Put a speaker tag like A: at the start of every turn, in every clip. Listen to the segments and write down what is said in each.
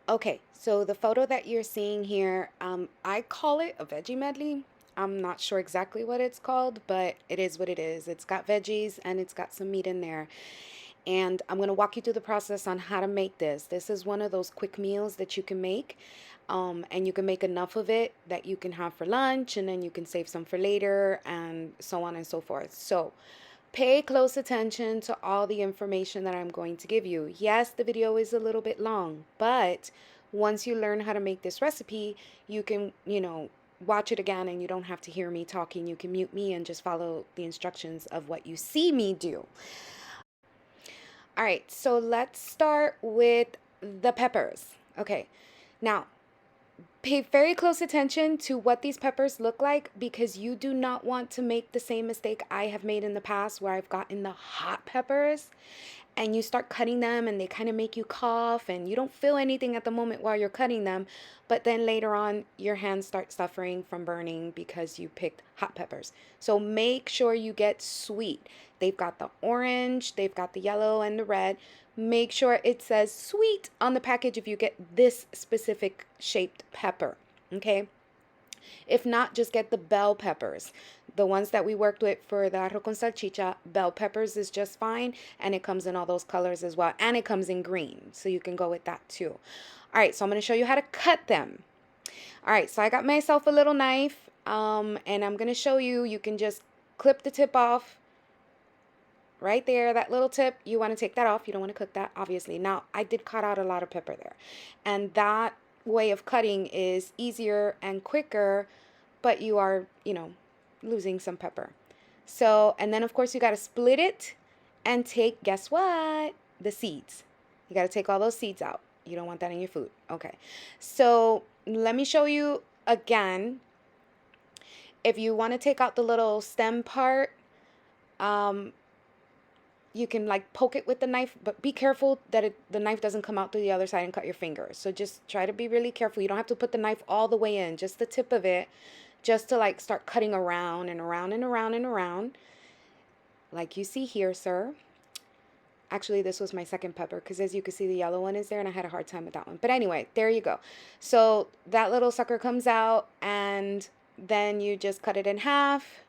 A: Okay, so the photo that you're seeing here, I call it a veggie medley. I'm not sure exactly what it's called, but it is what it is. It's got veggies and it's got some meat in there. And I'm going to walk you through the process on how to make this. This is one of those quick meals that you can make. And you can make enough of it that you can have for lunch, and then you can save some for later, and so on and so forth. So, pay close attention to all the information that I'm going to give you. Yes, the video is a little bit long, but once you learn how to make this recipe, you can, watch it again and you don't have to hear me talking. You can mute me and just follow the instructions of what you see me do. All right, so let's start with the peppers. Okay, now pay very close attention to what these peppers look like, because you do not want to make the same mistake I have made in the past where I've gotten the hot peppers and you start cutting them and they kind of make you cough and you don't feel anything at the moment while you're cutting them, but then later on your hands start suffering from burning because you picked hot peppers. So make sure you get sweet. They've got the orange, they've got the yellow and the red. Make sure it says sweet on the package if you get this specific shaped pepper. Okay? If not, just get the bell peppers. The ones that we worked with for the arroz con salchicha, bell peppers is just fine. And it comes in all those colors as well. And it comes in green. So you can go with that too. All right, so I'm going to show you how to cut them. All right, so I got myself a little knife. And I'm going to show you, you can just clip the tip off right there, that little tip. You want to take that off. You don't want to cook that, obviously. Now, I did cut out a lot of pepper there. And that way of cutting is easier and quicker, but you are, losing some pepper. So, and then of course you got to split it and take, guess what? The seeds. You got to take all those seeds out. You don't want that in your food. Okay. So, let me show you again. If you want to take out the little stem part, um, you can like poke it with the knife, but be careful that the knife doesn't come out to the other side and cut your fingers. So just try to be really careful. You don't have to put the knife all the way in, just the tip of it, just to like start cutting around and around and around and around, like you see here, sir. Actually, this was my second pepper because as you can see, the yellow one is there and I had a hard time with that one. But anyway, there you go. So that little sucker comes out and then you just cut it in half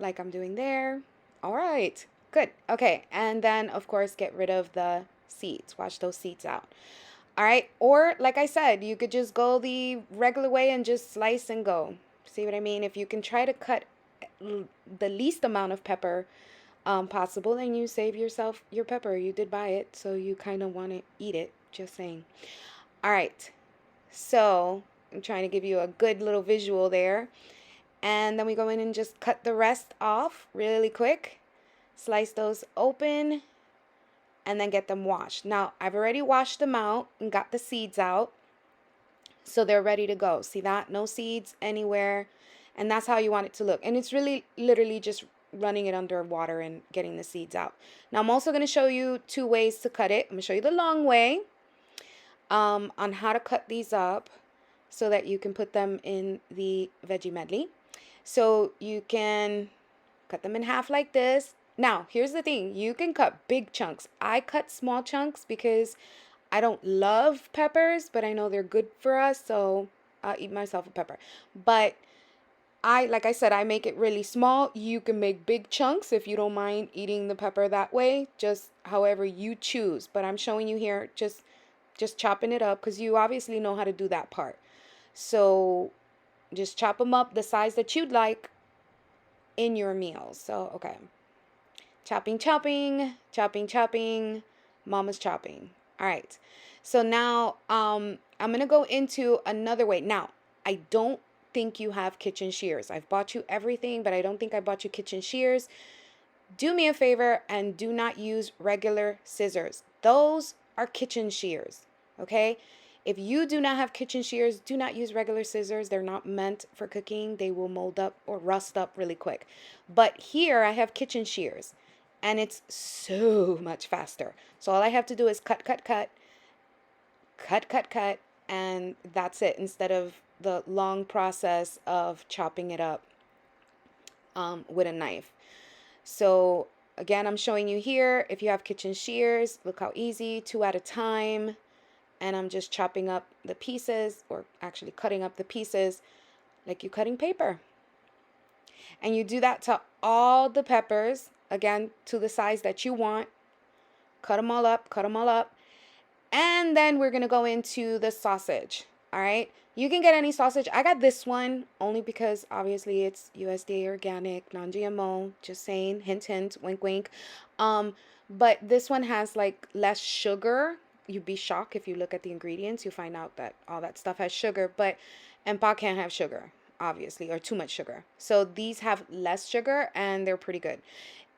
A: like I'm doing there. All right, good. Okay, and then of course get rid of the seeds. Wash those seeds out. All right, or like I said, you could just go the regular way and just slice and go. See what I mean? If you can try to cut the least amount of pepper possible, then you save yourself your pepper. You did buy it, so you kind of want to eat it. Just saying. All right, so I'm trying to give you a good little visual there. And then we go in and just cut the rest off really quick. Slice those open and then get them washed. Now, I've already washed them out and got the seeds out. So they're ready to go. See that? No seeds anywhere. And that's how you want it to look. And it's really literally just running it under water and getting the seeds out. Now, I'm also going to show you two ways to cut it. I'm going to show you the long way on how to cut these up so that you can put them in the veggie medley. So you can cut them in half like this. Now, here's the thing. You can cut big chunks. I cut small chunks because I don't love peppers, but I know they're good for us, so I'll eat myself a pepper. But like I said, I make it really small. You can make big chunks if you don't mind eating the pepper that way, just however you choose. But I'm showing you here just chopping it up because you obviously know how to do that part. So just chop them up the size that you'd like in your meals. So, okay. Chopping, chopping, chopping, chopping. Mama's chopping. All right. So now I'm going to go into another way. Now, I don't think you have kitchen shears. I've bought you everything, but I don't think I bought you kitchen shears. Do me a favor and do not use regular scissors. Those are kitchen shears. Okay? If you do not have kitchen shears, do not use regular scissors. They're not meant for cooking. They will mold up or rust up really quick. But here I have kitchen shears and it's so much faster. So all I have to do is cut, cut, cut, cut, cut, cut, and that's it, instead of the long process of chopping it up with a knife. So again, I'm showing you here, if you have kitchen shears, look how easy, 2 at a time. And I'm just chopping up the pieces, or actually cutting up the pieces like you cutting paper. And you do that to all the peppers, again, to the size that you want. Cut them all up, cut them all up. And then we're going to go into the sausage. All right. You can get any sausage. I got this one only because obviously it's USDA organic, non-GMO. Just saying, hint, hint, wink, wink. But this one has like less sugar. You'd be shocked if you look at the ingredients. You'll find out that all that stuff has sugar. But Empa can't have sugar, obviously, or too much sugar. So these have less sugar and they're pretty good.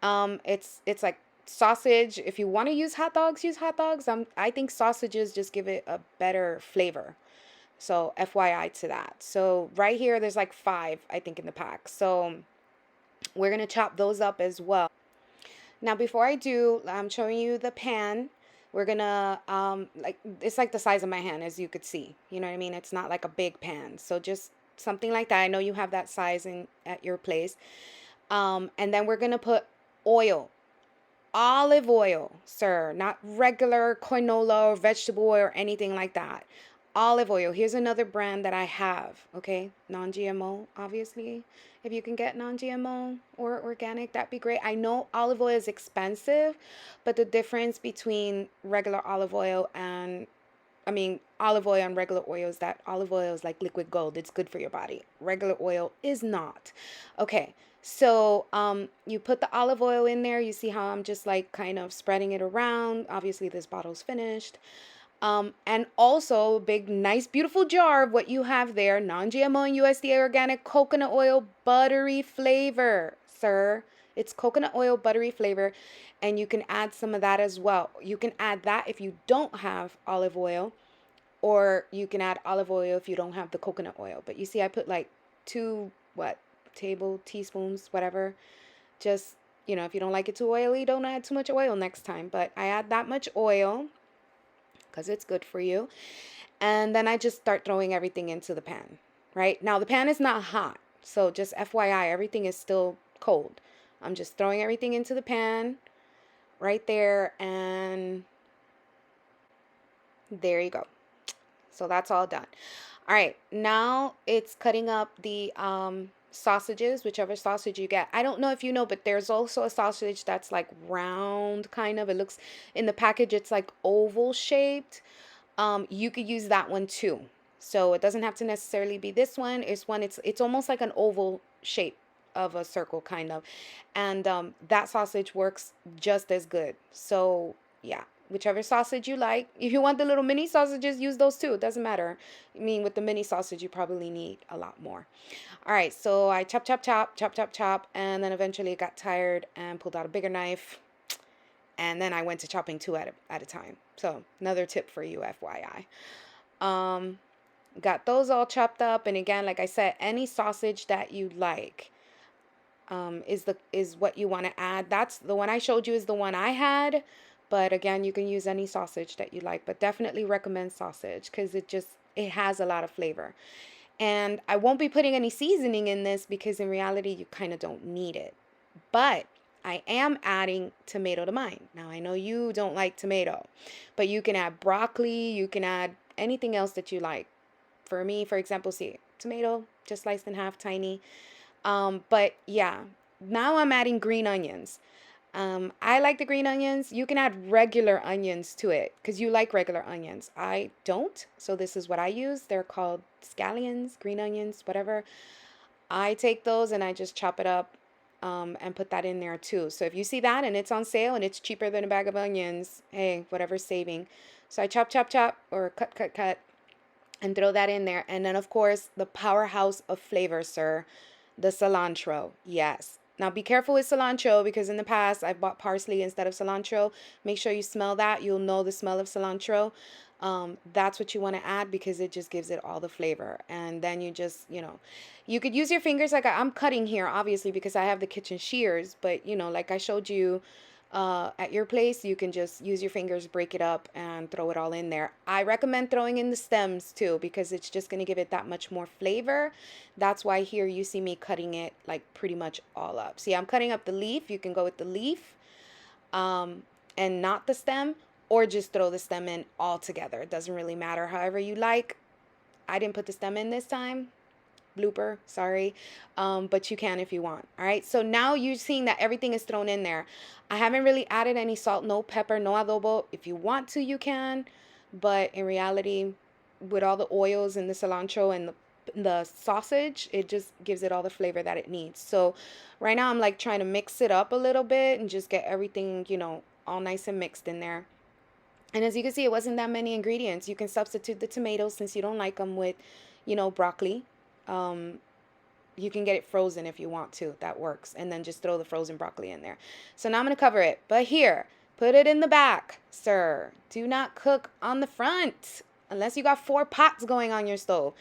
A: It's like sausage. If you want to use hot dogs, use hot dogs. I think sausages just give it a better flavor. So FYI to that. So right here, there's like 5, I think, in the pack. So we're going to chop those up as well. Now, before I do, I'm showing you the pan. We're going to, like, it's like the size of my hand, as you could see. You know what I mean? It's not like a big pan. So just something like that. I know you have that size at your place. And then we're going to put oil. Olive oil, sir, not regular canola or vegetable oil or anything like that. Olive oil. Here's another brand that I have, okay? Non-GMO, obviously. If you can get non-GMO or organic, that'd be great. I know olive oil is expensive, but the difference between regular olive oil and olive oil and regular oil is that olive oil is like liquid gold. It's good for your body. Regular oil is not. Okay, so you put the olive oil in there. You see how I'm just like kind of spreading it around. Obviously, this bottle's finished. And also a big, nice, beautiful jar of what you have there. Non-GMO and USDA organic coconut oil, buttery flavor, sir. It's coconut oil, buttery flavor. And you can add some of that as well. You can add that if you don't have olive oil. Or you can add olive oil if you don't have the coconut oil. But you see, I put like 2, teaspoons, whatever. Just, if you don't like it too oily, don't add too much oil next time. But I add that much oil because it's good for you. And then I just start throwing everything into the pan, right? Now, the pan is not hot. So just FYI, everything is still cold. I'm just throwing everything into the pan right there. And there you go. So that's all done. All right, now it's cutting up the sausages, whichever sausage you get. I don't know if you know, but there's also a sausage that's like round, kind of. It looks, in the package, it's like oval shaped. You could use that one too. So it doesn't have to necessarily be this one. It's almost like an oval shape of a circle, kind of. And that sausage works just as good. So yeah, whichever sausage you like. If you want the little mini sausages, use those too. It doesn't matter. With the mini sausage, you probably need a lot more. All right, so I chop, chop, chop, chop, chop, chop, and then eventually got tired and pulled out a bigger knife. And then I went to chopping 2 at a time. So another tip for you, FYI. Got those all chopped up. And again, like I said, any sausage that you like is what you want to add. That's the one I showed you is the one I had. But again, you can use any sausage that you like. But definitely recommend sausage because it has a lot of flavor. And I won't be putting any seasoning in this because in reality, you kind of don't need it. But I am adding tomato to mine. Now, I know you don't like tomato, but you can add broccoli. You can add anything else that you like. For me, for example, see, tomato, just sliced in half, tiny. But yeah, now I'm adding green onions. I like the green onions. You can add regular onions to it because you like regular onions. I don't. So this is what I use. They're called scallions, green onions, whatever. I take those and I just chop it up and put that in there too. So if you see that and it's on sale and it's cheaper than a bag of onions, hey, whatever's saving. So I chop, chop, chop, or cut, cut, cut, and throw that in there. And then, of course, the powerhouse of flavor, sir, the cilantro. Yes. Now, be careful with cilantro because in the past, I've bought parsley instead of cilantro. Make sure you smell that. You'll know the smell of cilantro. That's what you want to add because it just gives it all the flavor. And then you just, you could use your fingers like I'm cutting here, obviously, because I have the kitchen shears. But, like I showed you at your place, you can just use your fingers, break it up, and throw it all in there. I recommend throwing in the stems too because it's just going to give it that much more flavor. That's why here you see me cutting it like pretty much all up. See, I'm cutting up the leaf. You can go with the leaf. and not the stem, or just throw the stem in all together. It doesn't really matter, however you like. I didn't put the stem in this time. Blooper, sorry. But you can if you want. All right. So now you're seeing that everything is thrown in there. I haven't really added any salt, no pepper, no adobo. If you want to, you can. But in reality, with all the oils and the cilantro and the sausage, it just gives it all the flavor that it needs. So right now I'm like trying to mix it up a little bit and just get everything, all nice and mixed in there. And as you can see, it wasn't that many ingredients. You can substitute the tomatoes since you don't like them with, broccoli. Um, you can get it frozen if you want to. That works. And then just throw the frozen broccoli in there. So now I'm going to cover it. But here, put it in the back, sir. Do not cook on the front unless you got 4 pots going on your stove.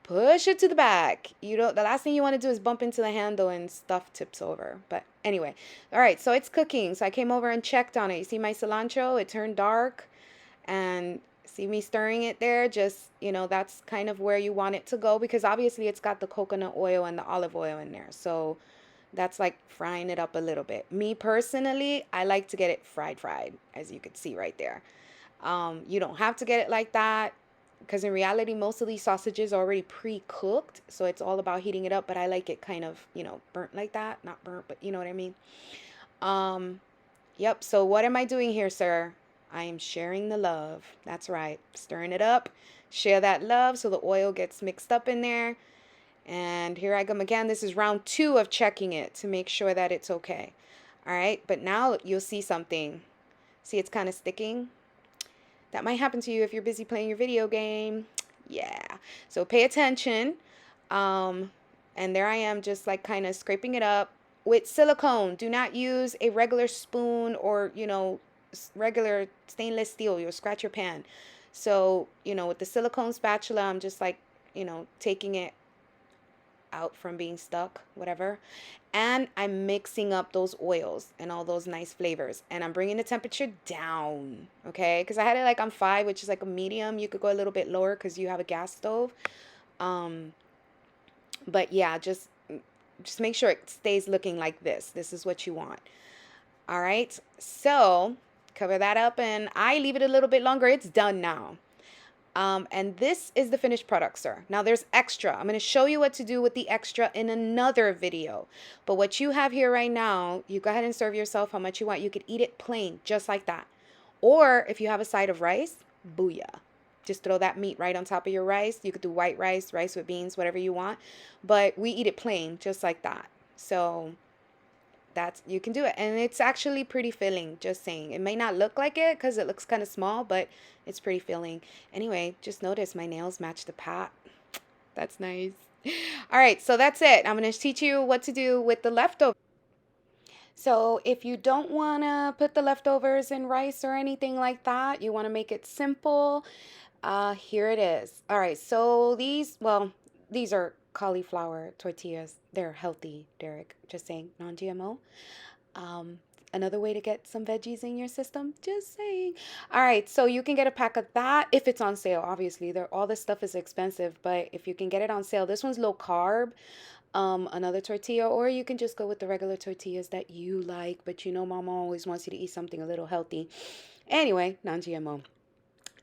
A: Push it to the back. The last thing you want to do is bump into the handle and stuff tips over. But anyway, all right, so it's cooking. So I came over and checked on it. You see my cilantro? It turned dark, and see me stirring it there. Just, that's kind of where you want it to go, because obviously it's got the coconut oil and the olive oil in there. So that's like frying it up a little bit. Me personally, I like to get it fried, as you can see right there. You don't have to get it like that, because in reality, most of these sausages are already pre-cooked. So it's all about heating it up. But I like it kind of, burnt like that. Not burnt, but you know what I mean? Yep. So what am I doing here, sir? I am sharing the love. That's right. Stirring it up. Share that love so the oil gets mixed up in there. And here I come again. This is round 2 of checking it to make sure that it's okay. All right. But now you'll see something. See, it's kind of sticking. That might happen to you if you're busy playing your video game. Yeah. So pay attention. And there I am, just like kind of scraping it up with silicone. Do not use a regular spoon or, regular stainless steel. You'll scratch your pan. So, with the silicone spatula, I'm just like, taking it out from being stuck, whatever. And I'm mixing up those oils and all those nice flavors. And I'm bringing the temperature down, okay? Because I had it like on 5, which is like a medium. You could go a little bit lower because you have a gas stove. But yeah, just make sure it stays looking like this. This is what you want. All right. So cover that up, and I leave it a little bit longer. It's done now. And this is the finished product, sir. Now there's extra. I'm going to show you what to do with the extra in another video. But what you have here right now, you go ahead and serve yourself how much you want. You could eat it plain, just like that. Or if you have a side of rice, booyah. Just throw that meat right on top of your rice. You could do white rice, rice with beans, whatever you want. But we eat it plain, just like that. So you can do it, and it's actually pretty filling. Just saying, it may not look like it because it looks kind of small, but it's pretty filling. Anyway, just notice my nails match the pot. That's nice. All right, so that's it. I'm going to teach you what to do with the leftovers. So if you don't want to put the leftovers in rice or anything like that, you want to make it simple, here it is. All right, so these are cauliflower tortillas. They're healthy, Derek. Just saying, non-GMO. Another way to get some veggies in your system. Just saying. All right, so you can get a pack of that if it's on sale. Obviously, all this stuff is expensive, but if you can get it on sale, this one's low carb. Another tortilla, or you can just go with the regular tortillas that you like. But Mama always wants you to eat something a little healthy. Anyway, non-GMO.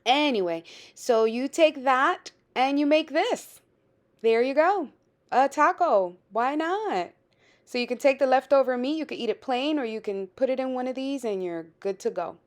A: Anyway, so you take that and you make this. There you go. A taco. Why not? So you can take the leftover meat, you can eat it plain, or you can put it in one of these and you're good to go.